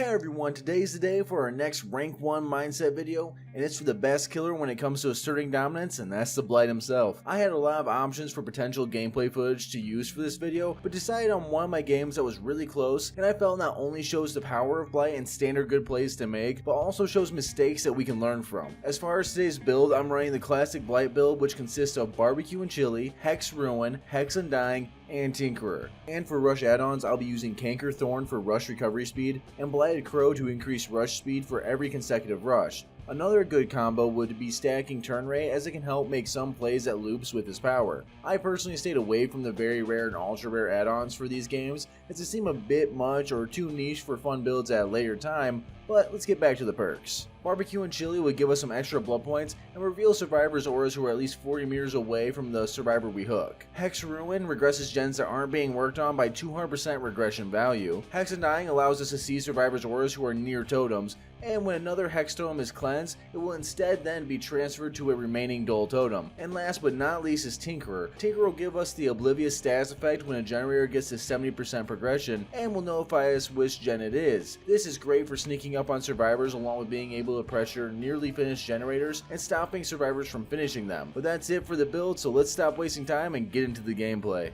Hey everyone, today's the day for our next rank 1 mindset video, and it's for the best killer when it comes to asserting dominance, and that's the Blight himself. I had a lot of options for potential gameplay footage to use for this video, but decided on one of my games that was really close, and I felt not only shows the power of Blight and standard good plays to make, but also shows mistakes that we can learn from. As far as today's build, I'm running the classic Blight build, which consists of Barbecue and Chili, Hex Ruin, Hex Undying, and Tinkerer. And for rush add-ons, I'll be using Canker Thorn for rush recovery speed, and Blighted Crow to increase rush speed for every consecutive rush. Another good combo would be stacking turn rate, as it can help make some plays at loops with his power. I personally stayed away from the very rare and ultra rare add-ons for these games, as they seem a bit much or too niche for fun builds at a later time, but let's get back to the perks. Barbecue and Chili would give us some extra blood points and reveal survivors' auras who are at least 40 meters away from the survivor we hook. Hex Ruin regresses gens that aren't being worked on by 200% regression value. Hex Undying allows us to see survivors' auras who are near totems, and when another Hex totem is cleansed, it will instead then be transferred to a remaining dull totem. And last but not least is Tinkerer. Tinkerer will give us the Oblivious status effect when a generator gets to 70% progression, and will notify us which gen it is. This is great for sneaking up on survivors, along with being able to pressure nearly finished generators and stopping survivors from finishing them. But that's it for the build, so let's stop wasting time and get into the gameplay.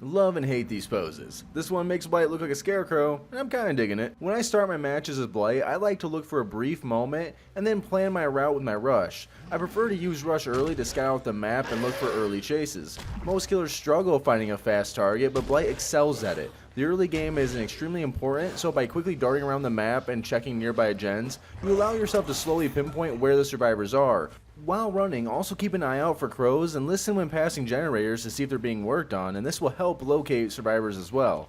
Love and hate these poses. This one makes Blight look like a scarecrow, and I'm kinda digging it. When I start my matches as Blight, I like to look for a brief moment and then plan my route with my rush. I prefer to use rush early to scout out the map and look for early chases. Most killers struggle finding a fast target, but Blight excels at it. The early game is extremely important, so by quickly darting around the map and checking nearby gens, you allow yourself to slowly pinpoint where the survivors are. While running, also keep an eye out for crows and listen when passing generators to see if they're being worked on, and this will help locate survivors as well.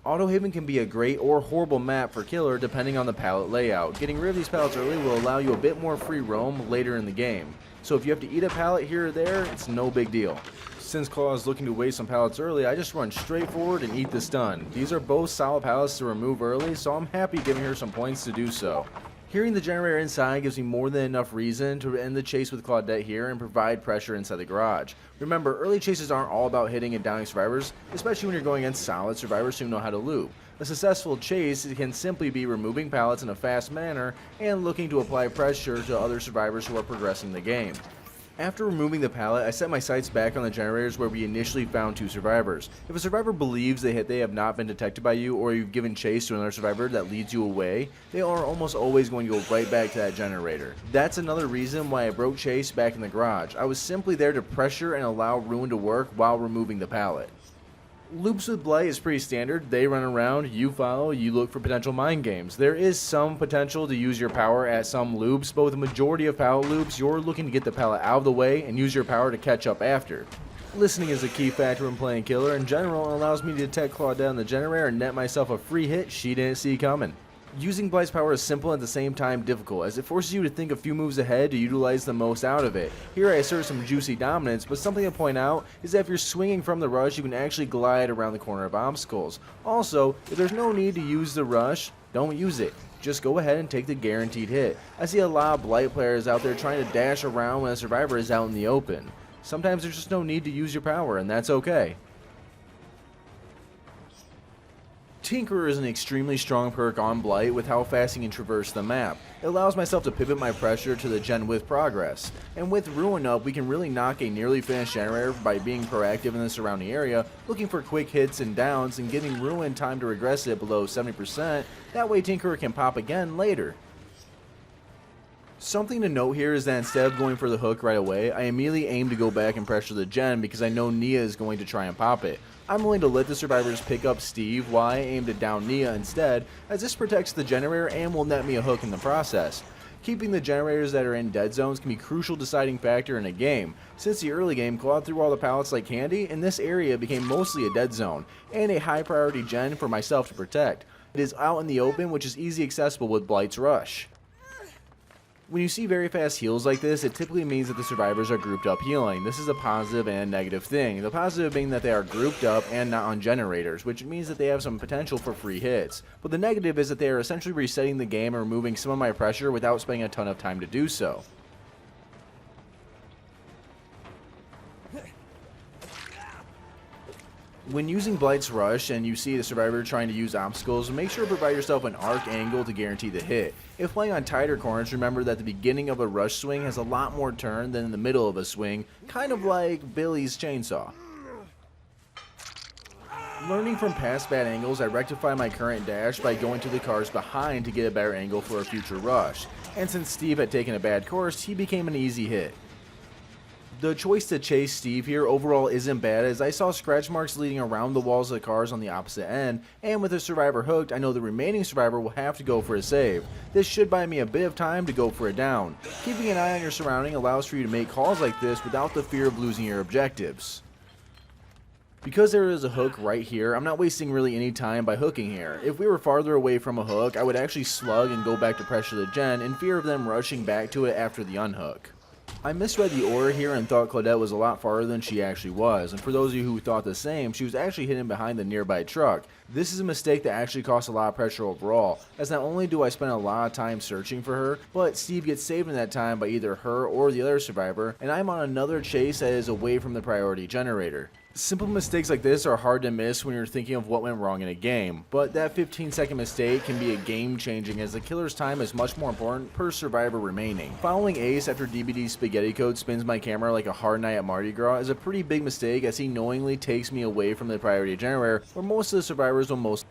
Autohaven can be a great or horrible map for killer depending on the pallet layout. Getting rid of these pallets early will allow you a bit more free roam later in the game. So if you have to eat a pallet here or there, it's no big deal. Since Claw is looking to waste some pallets early, I just run straight forward and eat the stun. These are both solid pallets to remove early, so I'm happy giving her some points to do so. Hearing the generator inside gives me more than enough reason to end the chase with Claudette here and provide pressure inside the garage. Remember, early chases aren't all about hitting and downing survivors, especially when you're going against solid survivors who know how to loop. A successful chase can simply be removing pallets in a fast manner and looking to apply pressure to other survivors who are progressing the game. After removing the pallet, I set my sights back on the generators where we initially found two survivors. If a survivor believes they have not been detected by you, or you've given chase to another survivor that leads you away, they are almost always going to go right back to that generator. That's another reason why I broke chase back in the garage. I was simply there to pressure and allow Ruin to work while removing the pallet. Loops with Blight is pretty standard. They run around, you follow, you look for potential mind games. There is some potential to use your power at some loops, but with the majority of pallet loops, you're looking to get the pallet out of the way and use your power to catch up after. Listening is a key factor when playing killer in general and allows me to detect Claudette on the generator and net myself a free hit she didn't see coming. Using Blight's power is simple and at the same time difficult, as it forces you to think a few moves ahead to utilize the most out of it. Here I assert some juicy dominance, but something to point out is that if you're swinging from the rush, you can actually glide around the corner of obstacles. Also, if there's no need to use the rush, don't use it. Just go ahead and take the guaranteed hit. I see a lot of Blight players out there trying to dash around when a survivor is out in the open. Sometimes there's just no need to use your power, and that's okay. Tinkerer is an extremely strong perk on Blight with how fast he can traverse the map. It allows myself to pivot my pressure to the gen with progress. And with Ruin up, we can really knock a nearly finished generator by being proactive in the surrounding area, looking for quick hits and downs and giving Ruin time to regress it below 70%, that way Tinkerer can pop again later. Something to note here is that instead of going for the hook right away, I immediately aim to go back and pressure the gen because I know Nia is going to try and pop it. I'm willing to let the survivors pick up Steve while I aim to down Nia instead, as this protects the generator and will net me a hook in the process. Keeping the generators that are in dead zones can be a crucial deciding factor in a game. Since the early game clawed through all the pallets like candy, and this area became mostly a dead zone, and a high priority gen for myself to protect. It is out in the open, which is easy accessible with Blight's Rush. When you see very fast heals like this, it typically means that the survivors are grouped up healing. This is a positive and negative thing. The positive being that they are grouped up and not on generators, which means that they have some potential for free hits. But the negative is that they are essentially resetting the game and removing some of my pressure without spending a ton of time to do so. When using Blight's Rush and you see the survivor trying to use obstacles, make sure to provide yourself an arc angle to guarantee the hit. If playing on tighter corners, remember that the beginning of a rush swing has a lot more turn than in the middle of a swing, kind of like Billy's chainsaw. Learning from past bad angles, I rectify my current dash by going to the cars behind to get a better angle for a future rush. And since Steve had taken a bad course, he became an easy hit. The choice to chase Steve here overall isn't bad, as I saw scratch marks leading around the walls of the cars on the opposite end, and with the survivor hooked, I know the remaining survivor will have to go for a save. This should buy me a bit of time to go for a down. Keeping an eye on your surrounding allows for you to make calls like this without the fear of losing your objectives. Because there is a hook right here, I'm not wasting really any time by hooking here. If we were farther away from a hook, I would actually slug and go back to pressure the gen in fear of them rushing back to it after the unhook. I misread the aura here and thought Claudette was a lot farther than she actually was, and for those of you who thought the same, she was actually hidden behind the nearby truck. This is a mistake that actually costs a lot of pressure overall, as not only do I spend a lot of time searching for her, but Steve gets saved in that time by either her or the other survivor, and I'm on another chase that is away from the priority generator. Simple mistakes like this are hard to miss when you're thinking of what went wrong in a game, but that 15-second mistake can be a game-changing, as the killer's time is much more important per survivor remaining. Following Ace after DBD's spaghetti code spins my camera like a hard night at Mardi Gras is a pretty big mistake, as he knowingly takes me away from the priority generator, where most of the survivors will most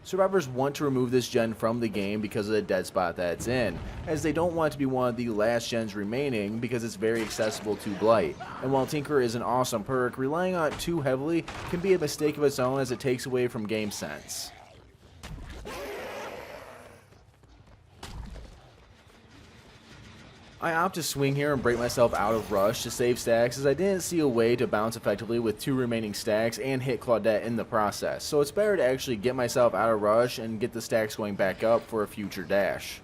Survivors want to remove this gen from the game because of the dead spot that it's in, as they don't want it to be one of the last gens remaining because it's very accessible to Blight. And while Tinker is an awesome perk, relying on it too heavily can be a mistake of its own, as it takes away from game sense. I opt to swing here and break myself out of rush to save stacks, as I didn't see a way to bounce effectively with 2 remaining stacks and hit Claudette in the process, so it's better to actually get myself out of rush and get the stacks going back up for a future dash.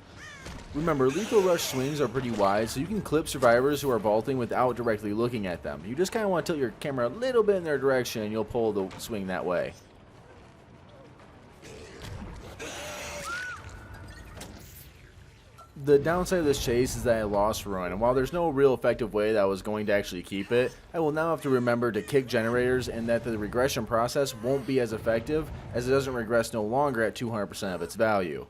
Remember, lethal rush swings are pretty wide, so you can clip survivors who are vaulting without directly looking at them. You just kind of want to tilt your camera a little bit in their direction and you'll pull the swing that way. The downside of this chase is that I lost Ruin, and while there's no real effective way that I was going to actually keep it, I will now have to remember to kick generators, and that the regression process won't be as effective, as it doesn't regress no longer at 200% of its value.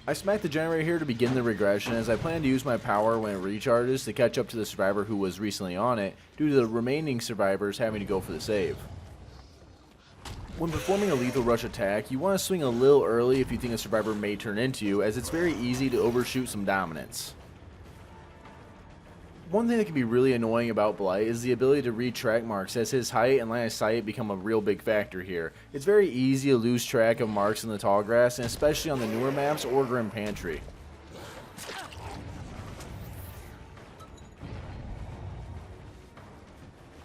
I smacked the generator here to begin the regression, as I plan to use my power when it recharges to catch up to the survivor who was recently on it, due to the remaining survivors having to go for the save. When performing a lethal rush attack, you want to swing a little early if you think a survivor may turn into you, as it's very easy to overshoot some dominance. One thing that can be really annoying about Blight is the ability to read track marks, as his height and line of sight become a real big factor here. It's very easy to lose track of marks in the tall grass, and especially on the newer maps or Grim Pantry.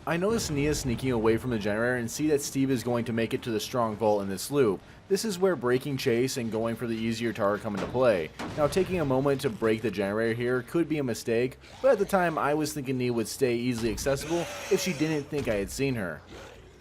I notice Nia sneaking away from the generator and see that Steve is going to make it to the strong vault in this loop. This is where breaking chase and going for the easier target come into play. Now, taking a moment to break the generator here could be a mistake, but at the time I was thinking Nia would stay easily accessible if she didn't think I had seen her.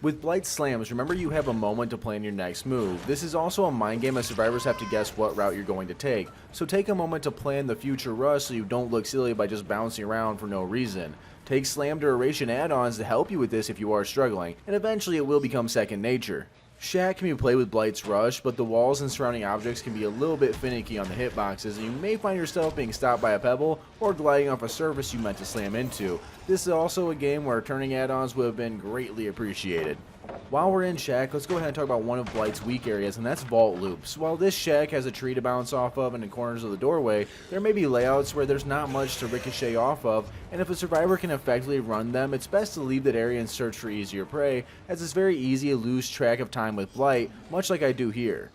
With Blight slams, remember you have a moment to plan your next move. This is also a mind game, as survivors have to guess what route you're going to take, so take a moment to plan the future rush so you don't look silly by just bouncing around for no reason. Take slam duration add-ons to help you with this if you are struggling, and eventually it will become second nature. Shack can be played with Blight's Rush, but the walls and surrounding objects can be a little bit finicky on the hitboxes, and you may find yourself being stopped by a pebble or gliding off a surface you meant to slam into. This is also a game where turning add-ons would have been greatly appreciated. While we're in Shack, let's go ahead and talk about one of Blight's weak areas, and that's vault loops. While this Shack has a tree to bounce off of in the corners of the doorway, there may be layouts where there's not much to ricochet off of, and if a survivor can effectively run them, it's best to leave that area and search for easier prey, as it's very easy to lose track of time with Blight, much like I do here.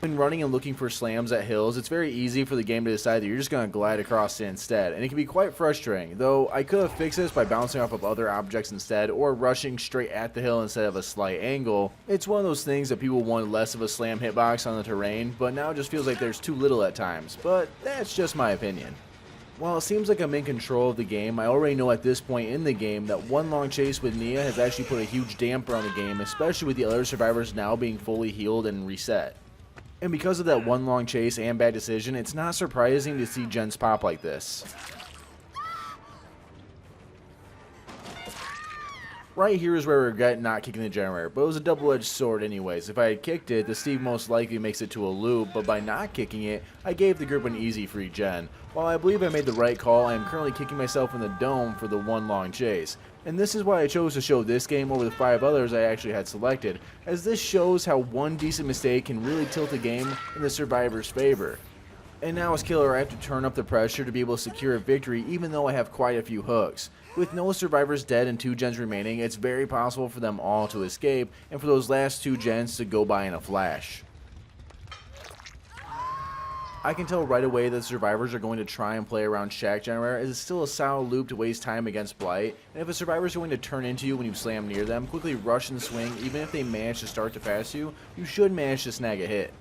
When running and looking for slams at hills, it's very easy for the game to decide that you're just going to glide across it instead, and it can be quite frustrating, though I could have fixed this by bouncing off of other objects instead, or rushing straight at the hill instead of a slight angle. It's one of those things that people want less of a slam hitbox on the terrain, but now it just feels like there's too little at times, but that's just my opinion. While it seems like I'm in control of the game, I already know at this point in the game that one long chase with Nia has actually put a huge damper on the game, especially with the other survivors now being fully healed and reset. And because of that one long chase and bad decision, it's not surprising to see gens pop like this. Right here is where I regret not kicking the generator, but it was a double-edged sword anyways. If I had kicked it, the Steve most likely makes it to a loop, but by not kicking it, I gave the group an easy free gen. While I believe I made the right call, I am currently kicking myself in the dome for the one long chase. And this is why I chose to show this game over the 5 others I actually had selected, as this shows how one decent mistake can really tilt a game in the survivor's favor. And now as killer, I have to turn up the pressure to be able to secure a victory even though I have quite a few hooks. With no survivors dead and 2 gens remaining, it's very possible for them all to escape and for those last 2 gens to go by in a flash. I can tell right away that the survivors are going to try and play around Shack Generator, as it's still a solid loop to waste time against Blight, and if a survivor is going to turn into you when you slam near them, quickly rush and swing. Even if they manage to start to fast you should manage to snag a hit.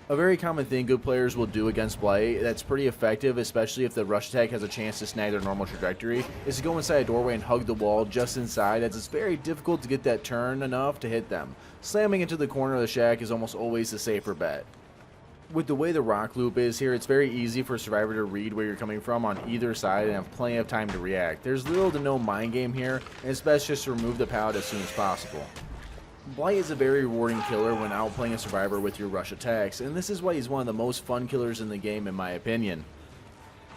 A very common thing good players will do against Blight that's pretty effective, especially if the rush attack has a chance to snag their normal trajectory, is to go inside a doorway and hug the wall just inside, as it's very difficult to get that turn enough to hit them. Slamming into the corner of the shack is almost always the safer bet. With the way the rock loop is here, it's very easy for a survivor to read where you're coming from on either side and have plenty of time to react. There's little to no mind game here, and it's best just to remove the pallet as soon as possible. Blight is a very rewarding killer when outplaying a survivor with your rush attacks, and this is why he's one of the most fun killers in the game in my opinion.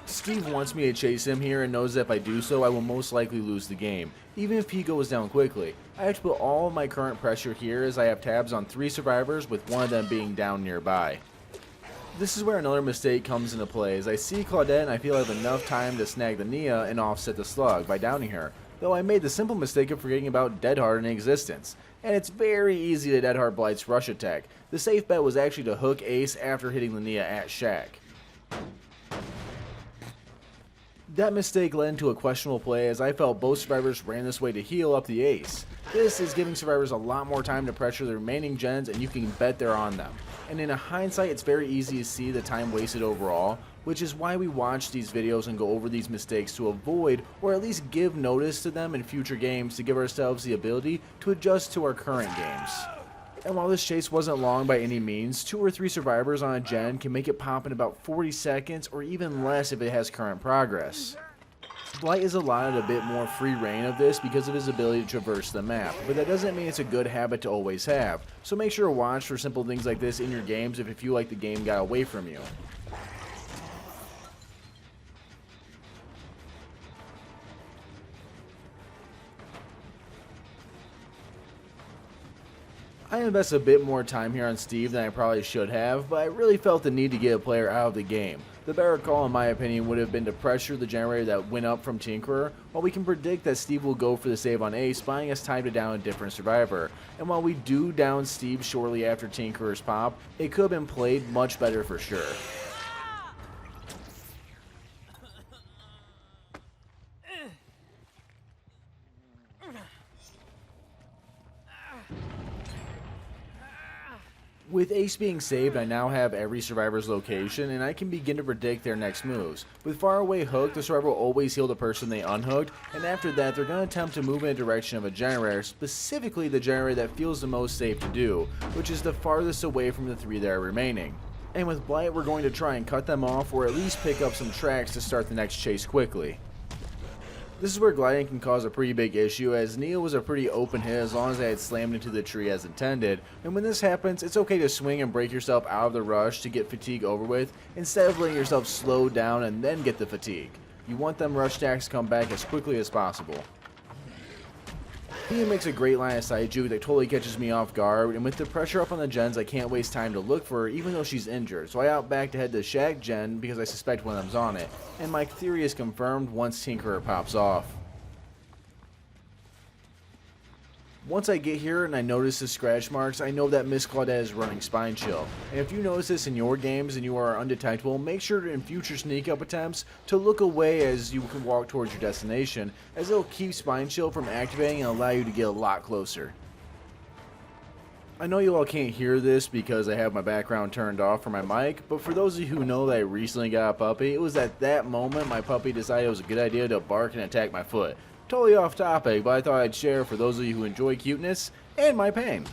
Steve wants me to chase him here and knows that if I do so, I will most likely lose the game, even if he goes down quickly. I have to put all of my current pressure here as I have tabs on 3 survivors, with one of them being down nearby. This is where another mistake comes into play, as I see Claudette and I feel I have enough time to snag the Nia and offset the slug by downing her, though I made the simple mistake of forgetting about Deadheart in existence. And it's very easy to Deadheart Blight's rush attack. The safe bet was actually to hook Ace after hitting the Nia at Shack. That mistake led into a questionable play, as I felt both survivors ran this way to heal up the Ace. This is giving survivors a lot more time to pressure the remaining gens, and you can bet they're on them. And in hindsight, it's very easy to see the time wasted overall, which is why we watch these videos and go over these mistakes to avoid, or at least give notice to them in future games to give ourselves the ability to adjust to our current games. And while this chase wasn't long by any means, 2 or 3 survivors on a gen can make it pop in about 40 seconds or even less if it has current progress. Blight is allotted a bit more free reign of this because of his ability to traverse the map, but that doesn't mean it's a good habit to always have, so make sure to watch for simple things like this in your games if you feel like the game got away from you. I invest a bit more time here on Steve than I probably should have, but I really felt the need to get a player out of the game. The better call in my opinion would have been to pressure the generator that went up from Tinkerer, while we can predict that Steve will go for the save on Ace, buying us time to down a different survivor. And while we do down Steve shortly after Tinkerer's pop, it could have been played much better for sure. With Ace being saved, I now have every survivor's location, and I can begin to predict their next moves. With far away hook, the survivor will always heal the person they unhooked, and after that they're going to attempt to move in a direction of a generator, specifically the generator that feels the most safe to do, which is the farthest away from the 3 that are remaining. And with Blight, we're going to try and cut them off, or at least pick up some tracks to start the next chase quickly. This is where gliding can cause a pretty big issue, as Neil was a pretty open hit as long as I had slammed into the tree as intended, and when this happens, it's okay to swing and break yourself out of the rush to get fatigue over with, instead of letting yourself slow down and then get the fatigue. You want them rush stacks to come back as quickly as possible. Nia makes a great line of sight juke that totally catches me off guard, and with the pressure up on the gens, I can't waste time to look for her even though she's injured, so I out back to head to Shack gen because I suspect one of them's on it, and my theory is confirmed once Tinkerer pops off. Once I get here and I notice the scratch marks, I know that Miss Claudette is running Spine Chill. And if you notice this in your games and you are undetectable, make sure in future sneak up attempts to look away as you can walk towards your destination, as it will keep Spine Chill from activating and allow you to get a lot closer. I know you all can't hear this because I have my background turned off for my mic, but for those of you who know that I recently got a puppy, it was at that moment my puppy decided it was a good idea to bark and attack my foot. Totally off topic, but I thought I'd share for those of you who enjoy cuteness and my pain.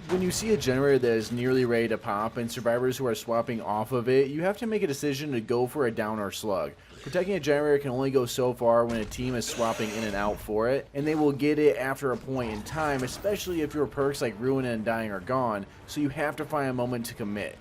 When you see a generator that is nearly ready to pop and survivors who are swapping off of it, you have to make a decision to go for a down or slug. Protecting a generator can only go so far when a team is swapping in and out for it, and they will get it after a point in time, especially if your perks like Ruin and Dying are gone, so you have to find a moment to commit.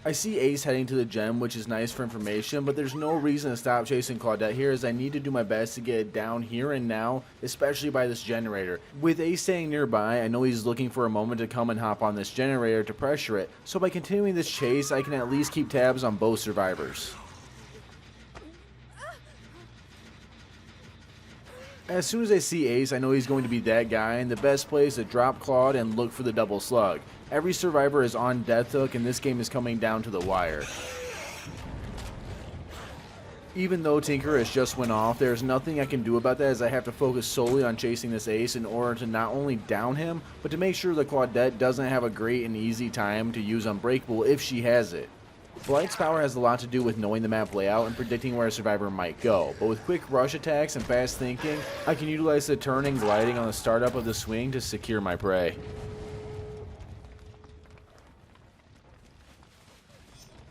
I see Ace heading to the gem, which is nice for information, but there's no reason to stop chasing Claudette here, as I need to do my best to get it down here and now, especially by this generator. With Ace staying nearby, I know he's looking for a moment to come and hop on this generator to pressure it, so by continuing this chase, I can at least keep tabs on both survivors. As soon as I see Ace, I know he's going to be that guy, and the best play is to drop Claude and look for the double slug. Every survivor is on death hook, and this game is coming down to the wire. Even though Tinker has just went off, there's nothing I can do about that, as I have to focus solely on chasing this Ace in order to not only down him, but to make sure that Claudette doesn't have a great and easy time to use Unbreakable if she has it. Blight's power has a lot to do with knowing the map layout and predicting where a survivor might go, but with quick rush attacks and fast thinking, I can utilize the turn and gliding on the startup of the swing to secure my prey.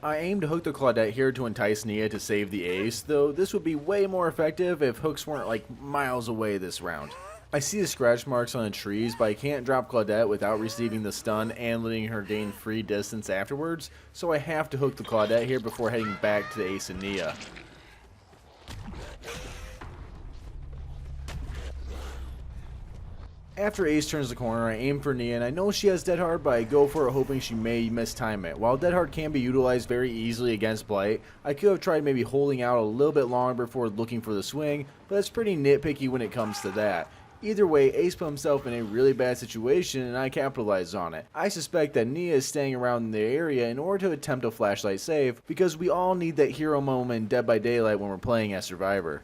I aim to hook the Claudette here to entice Nia to save the Ace, though this would be way more effective if hooks weren't like miles away this round. I see the scratch marks on the trees, but I can't drop Claudette without receiving the stun and letting her gain free distance afterwards, so I have to hook the Claudette here before heading back to the Ace and Nia. After Ace turns the corner, I aim for Nia, and I know she has Dead Hard, but I go for it hoping she may mistime it. While Dead Hard can be utilized very easily against Blight, I could have tried maybe holding out a little bit longer before looking for the swing, but it's pretty nitpicky when it comes to that. Either way, Ace put himself in a really bad situation and I capitalized on it. I suspect that Nia is staying around in the area in order to attempt a flashlight save, because we all need that hero moment in Dead by Daylight when we're playing as Survivor.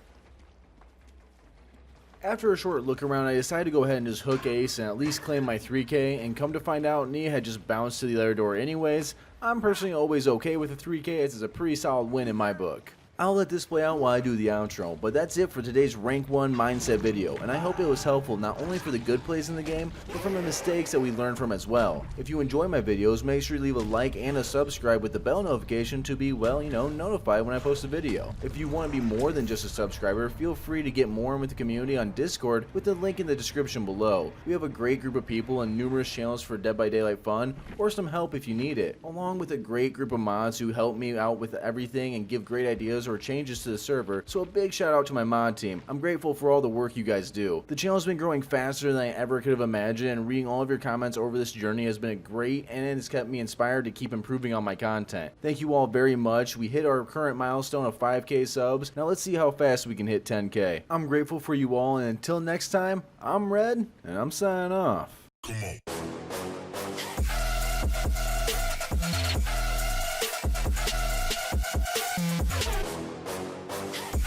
After a short look around, I decided to go ahead and just hook Ace and at least claim my 3k, and come to find out Nia had just bounced to the other door anyways. I'm personally always okay with a 3k, as it's a pretty solid win in my book. I'll let this play out while I do the outro, but that's it for today's Rank 1 mindset video, and I hope it was helpful not only for the good plays in the game, but from the mistakes that we learn from as well. If you enjoy my videos, make sure you leave a like and a subscribe with the bell notification to be, well, notified when I post a video. If you want to be more than just a subscriber, feel free to get more in with the community on Discord with the link in the description below. We have a great group of people and numerous channels for Dead by Daylight fun, or some help if you need it, along with a great group of mods who help me out with everything and give great ideas or changes to the server, so a big shout out to my mod team. I'm grateful for all the work you guys do. The channel has been growing faster than I ever could have imagined, and reading all of your comments over this journey has been great, and it has kept me inspired to keep improving on my content. Thank you all very much. We hit our current milestone of 5k subs. Now let's see how fast we can hit 10k. I'm grateful for you all, and until next time, I'm Red, and I'm signing off. Come on.